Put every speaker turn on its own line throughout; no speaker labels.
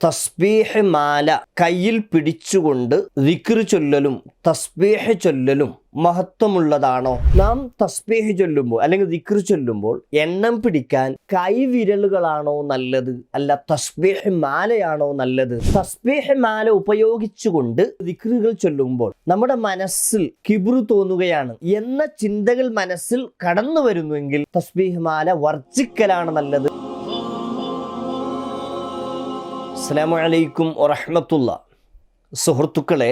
തസ്ബീഹ് മാല കയ്യിൽ പിടിച്ചുകൊണ്ട് ദിക്ർ ചൊല്ലലും തസ്ബീഹ് ചൊല്ലലും മഹത്വമുള്ളതാണോ? നാം തസ്ബീഹ് ചൊല്ലുമ്പോൾ അല്ലെങ്കിൽ ദിക്ർ ചൊല്ലുമ്പോൾ എണ്ണം പിടിക്കാൻ കൈവിരലുകളാണോ നല്ലത്, അല്ല തസ്ബീഹ് മാലയാണോ നല്ലത്? തസ്ബീഹ് മാല ഉപയോഗിച്ചുകൊണ്ട് ദിക്റുകൾ ചൊല്ലുമ്പോൾ നമ്മുടെ മനസ്സിൽ കിബ്റ് തോന്നുകയാണ് എന്ന ചിന്തകൾ മനസ്സിൽ കടന്നു വരുന്നുവെങ്കിൽ തസ്ബീഹ് മാല വർജിക്കലാണ് നല്ലത്. അസ്സലാമു അലൈക്കും വറഹ്മത്തുള്ളാഹി. സുഹൃത്തുക്കളെ,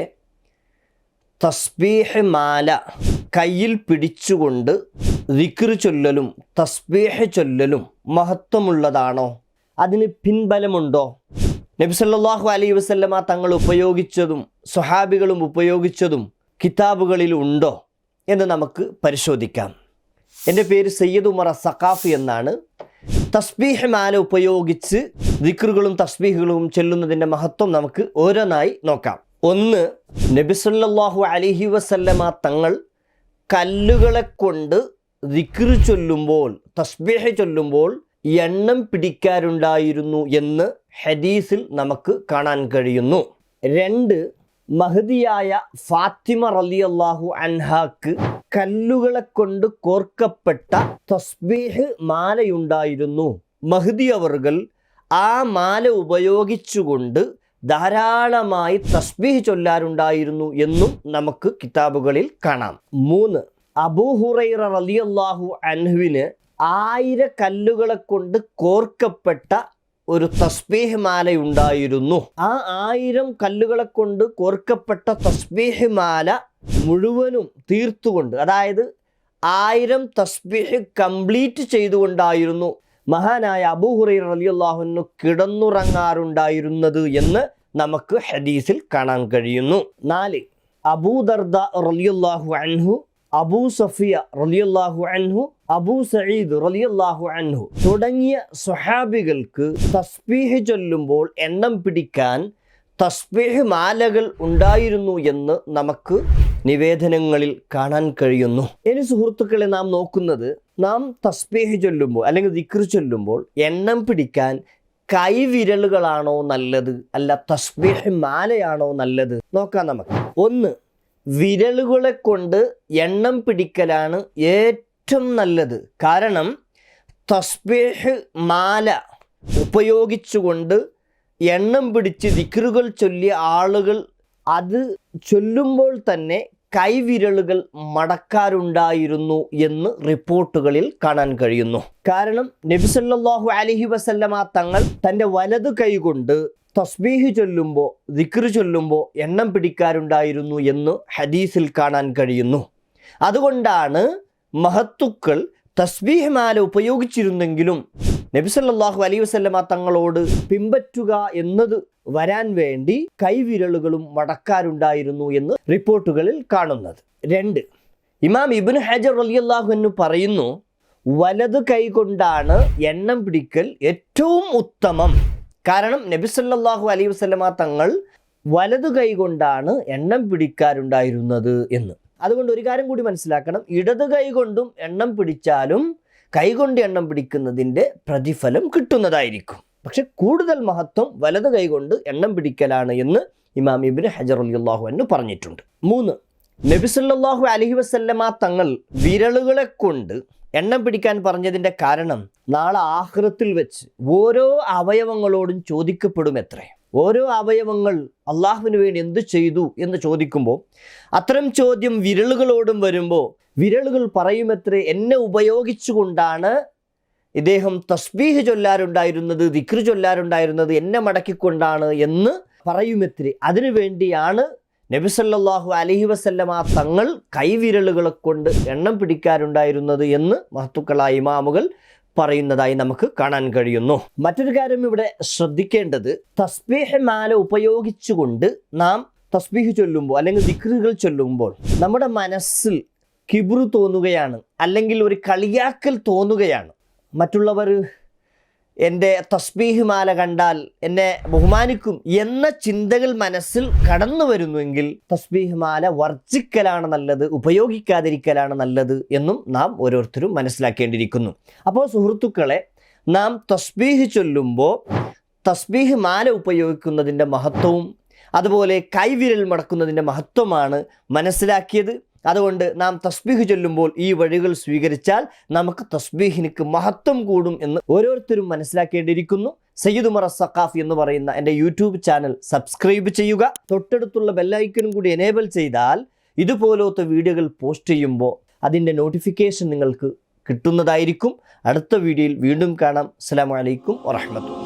തസ്ബീഹ് മാല കയ്യിൽ പിടിച്ചുകൊണ്ട് ദിക്ർ ചൊല്ലലും തസ്ബീഹ് ചൊല്ലലും മഹത്വമുള്ളതാണോ? അതിന് പിൻബലമുണ്ടോ? നബി സല്ലല്ലാഹു അലൈഹി വസല്ലമ തങ്ങൾ ഉപയോഗിച്ചതും സ്വഹാബികളും ഉപയോഗിച്ചതും കിതാബുകളിൽ ഉണ്ടോ എന്ന് നമുക്ക് പരിശോധിക്കാം. എൻ്റെ പേര് സയ്യിദ് ഉമർ സഖാഫി എന്നാണ്. തസ്ബീഹ് മാല ഉപയോഗിച്ച് ദിക്റുകളും തസ്ബീഹുകളും ചൊല്ലുന്നതിൻ്റെ മഹത്വം നമുക്ക് ഓരോന്നായി നോക്കാം. ഒന്ന്, നബി സല്ലല്ലാഹു അലൈഹി വസല്ലമ തങ്ങൾ കല്ലുകളെ കൊണ്ട് ദിക്ർ ചൊല്ലുമ്പോൾ തസ്ബീഹ് ചൊല്ലുമ്പോൾ എണ്ണം പിടിക്കാറുണ്ടായിരുന്നു എന്ന് ഹദീസിൽ നമുക്ക് കാണാൻ കഴിയുന്നു. രണ്ട്, മഹദിയായ ഫാത്തിമ റളിയല്ലാഹു അൻഹാക്ക് കല്ലുകളെ കൊണ്ട് കോർക്കപ്പെട്ട തസ്ബീഹ് മാലയുണ്ടായിരുന്നു. മഹദി അവർകൾ ആ മാല ഉപയോഗിച്ചുകൊണ്ട് ധാരാളമായി തസ്ബീഹ് ചൊല്ലാറുണ്ടായിരുന്നു എന്നും നമുക്ക് കിതാബുകളിൽ കാണാം. മൂന്ന്, അബൂ ഹുറൈറ റളിയല്ലാഹു അൻഹുവിന് 1000 കല്ലുകളെ കൊണ്ട് കോർക്കപ്പെട്ട ഒരു തസ്ബീഹ് മാലയുണ്ടായിരുന്നു. ആ 1000 കല്ലുകളെ കൊണ്ട് കോർക്കപ്പെട്ട തസ്ബീഹ് മാല മുഴുവനും തീർത്തുകൊണ്ട്, അതായത് 1000 തസ്ബീഹ് കംപ്ലീറ്റ് ചെയ്തുകൊണ്ടായിരുന്നു മഹാനായ അബൂ ഹുറൈറ റളിയല്ലാഹു അൻഹു കിടന്നുറങ്ങാറുണ്ടായിരുന്നത് എന്ന് നമുക്ക് ഹദീസിൽ കാണാൻ കഴിയുന്നു. 4, അബൂ ദർദ റളിയല്ലാഹു അൻഹു, അബൂ സഫിയ റളിയല്ലാഹു അൻഹു, അബൂ സഈദ് റളിയല്ലാഹു അൻഹു തുടങ്ങിയ സ്വഹാബികൾക്ക് തസ്ബീഹ് ചൊല്ലുമ്പോൾ എണ്ണം പിടിക്കാൻ തസ്ബീഹ് മാലകൾ ഉണ്ടായിരുന്നു എന്ന് നമുക്ക് നിവേദനങ്ങളിൽ കാണാൻ കഴിയുന്നു. ഇനി സുഹൃത്തുക്കളെ, നാം നോക്കുന്നത്, നാം തസ്ബീഹ് ചൊല്ലുമ്പോൾ അല്ലെങ്കിൽ ദിക്ർ ചൊല്ലുമ്പോൾ എണ്ണം പിടിക്കാൻ കൈവിരലുകളാണോ നല്ലത്, അല്ല തസ്ബീഹ് മാലയാണോ നല്ലത്? നോക്കാം നമുക്ക്. ഒന്ന്, വിരലുകളെ കൊണ്ട് എണ്ണം പിടിക്കലാണ് ഏറ്റവും നല്ലത്. കാരണം തസ്ബീഹ് മാല ഉപയോഗിച്ചുകൊണ്ട് എണ്ണം പിടിച്ച് ദിക്റുകൾ ചൊല്ലിയ ആളുകൾ അത് ചൊല്ലുമ്പോൾ തന്നെ കൈവിരലുകൾ മടക്കാറുണ്ടായിരുന്നു എന്ന് റിപ്പോർട്ടുകളിൽ കാണാൻ കഴിയുന്നു. കാരണം നബി സല്ലല്ലാഹു അലൈഹി വസല്ലമ തങ്ങൾ തൻ്റെ വലതു കൈ കൊണ്ട് തസ്ബീഹ് ചൊല്ലുമ്പോൾ ദിക്ർ ചൊല്ലുമ്പോൾ എണ്ണം പിടിക്കാറുണ്ടായിരുന്നു എന്ന് ഹദീസിൽ കാണാൻ കഴിയുന്നു. അതുകൊണ്ടാണ് മഹത്തുക്കൾ തസ്ബീഹ് മാല ഉപയോഗിച്ചിരുന്നെങ്കിലും നബി സല്ലല്ലാഹു അലൈഹി വസല്ലമ തങ്ങളോട് പിൻപറ്റുക എന്നത് വരാൻ വേണ്ടി കൈവിരലുകളും മടക്കാറുണ്ടായിരുന്നു എന്ന് റിപ്പോർട്ടുകളിൽ കാണുന്നത്. 2, ഇമാം ഇബ്നു ഹജർ റളിയല്ലാഹു അൻഹു പറയുന്നു, വലത് കൈ കൊണ്ടാണ് എണ്ണം പിടിക്കൽ ഏറ്റവും ഉത്തമം. കാരണം നബി സല്ലല്ലാഹു അലൈഹി വസല്ലമ തങ്ങൾ വലതു കൈ കൊണ്ടാണ് എണ്ണം പിടിക്കാറുണ്ടായിരുന്നത് എന്ന്. അതുകൊണ്ട് ഒരു കാര്യം കൂടി മനസ്സിലാക്കണം, ഇടത് കൈ കൊണ്ടും എണ്ണം പിടിച്ചാലും കൈകൊണ്ട് എണ്ണം പിടിക്കുന്നതിൻ്റെ പ്രതിഫലം കിട്ടുന്നതായിരിക്കും. പക്ഷെ കൂടുതൽ മഹത്വം വലത് കൈ കൊണ്ട് എണ്ണം പിടിക്കലാണ് എന്ന് ഇമാം ഇബ്നു ഹജർ റളിയല്ലാഹു അൻഹു പറഞ്ഞിട്ടുണ്ട്. 3, നബി സല്ലല്ലാഹു അലൈഹി വസല്ലമ തങ്ങൾ വിരലുകളെ കൊണ്ട് എണ്ണം പിടിക്കാൻ പറഞ്ഞതിൻ്റെ കാരണം നാളെ ആഖിറത്തിൽ വെച്ച് ഓരോ അവയവങ്ങളോടും ചോദിക്കപ്പെടുമത്രേ. ഓരോ അവയവങ്ങൾ അള്ളാഹുവിന് വേണ്ടി എന്ത് ചെയ്തു എന്ന് ചോദിക്കുമ്പോൾ അത്തരം ചോദ്യം വിരലുകളോടും വരുമ്പോൾ വിരലുകൾ പറയുമത്രേ, എന്നെ ഉപയോഗിച്ചുകൊണ്ടാണ് ഇദ്ദേഹം തസ്ബീഹ് ചൊല്ലാറുണ്ടായിരുന്നത്, ദിക്ർ ചൊല്ലാറുണ്ടായിരുന്നത്, എന്നെ മടക്കിക്കൊണ്ടാണ് എന്ന് പറയുമത്രേ. അതിനു വേണ്ടിയാണ് നബി സല്ലല്ലാഹു അലൈഹി വസല്ലമ തങ്ങൾ കൈവിരലുകളെ കൊണ്ട് എണ്ണം പിടിക്കാറുണ്ടായിരുന്നത് എന്ന് മഹത്തുക്കളായ ഇമാമുകൾ പറയുന്നതായി നമുക്ക് കാണാൻ കഴിയുന്നു. മറ്റൊരു കാര്യം ഇവിടെ ശ്രദ്ധിക്കേണ്ടത്, തസ്ബീഹ് മാല ഉപയോഗിച്ചുകൊണ്ട് നാം തസ്ബീഹ് ചൊല്ലുമ്പോൾ അല്ലെങ്കിൽ ദിക്റുകൾ ചൊല്ലുമ്പോൾ നമ്മുടെ മനസ്സിൽ കിബ്റ് തോന്നുകയാണ്, അല്ലെങ്കിൽ ഒരു കളിയാക്കൽ തോന്നുകയാണ്. മറ്റുള്ളവർ എൻ്റെ തസ്ബീഹ് മാല കണ്ടാൽ എന്നെ ബഹുമാനിക്കും എന്ന ചിന്തകൾ മനസ്സിൽ കടന്നു വരുന്നുവെങ്കിൽ തസ്ബീഹ് മാല വർജിക്കലാണ് നല്ലത്, ഉപയോഗിക്കാതിരിക്കലാണ് നല്ലത് എന്നും നാം ഓരോരുത്തരും മനസ്സിലാക്കേണ്ടിയിരിക്കുന്നു. അപ്പോൾ സുഹൃത്തുക്കളെ, നാം തസ്ബീഹ് ചൊല്ലുമ്പോൾ തസ്ബീഹ് മാല ഉപയോഗിക്കുന്നതിൻ്റെ മഹത്വവും അതുപോലെ കൈവിരൽ മടക്കുന്നതിൻ്റെ മഹത്വമാണ് മനസ്സിലാക്കിയത്. അതുകൊണ്ട് നാം തസ്ബീഹ് ചൊല്ലുമ്പോൾ ഈ വഴികൾ സ്വീകരിച്ചാൽ നമുക്ക് തസ്ബീഹിനിക്ക് മഹത്വം കൂടും എന്ന് ഓരോരുത്തരും മനസ്സിലാക്കേണ്ടിയിരിക്കുന്നു. സയ്യിദ് ഉമർ സഖാഫി എന്ന് പറയുന്ന എൻ്റെ യൂട്യൂബ് ചാനൽ സബ്സ്ക്രൈബ് ചെയ്യുക. തൊട്ടടുത്തുള്ള ബെല്ലൈക്കനും കൂടി എനേബിൾ ചെയ്താൽ ഇതുപോലത്തെ വീഡിയോകൾ പോസ്റ്റ് ചെയ്യുമ്പോൾ അതിൻ്റെ നോട്ടിഫിക്കേഷൻ നിങ്ങൾക്ക് കിട്ടുന്നതായിരിക്കും. അടുത്ത വീഡിയോയിൽ വീണ്ടും കാണാം. അസ്സലാമു അലൈക്കും വറഹ്മത്തുള്ളാഹി.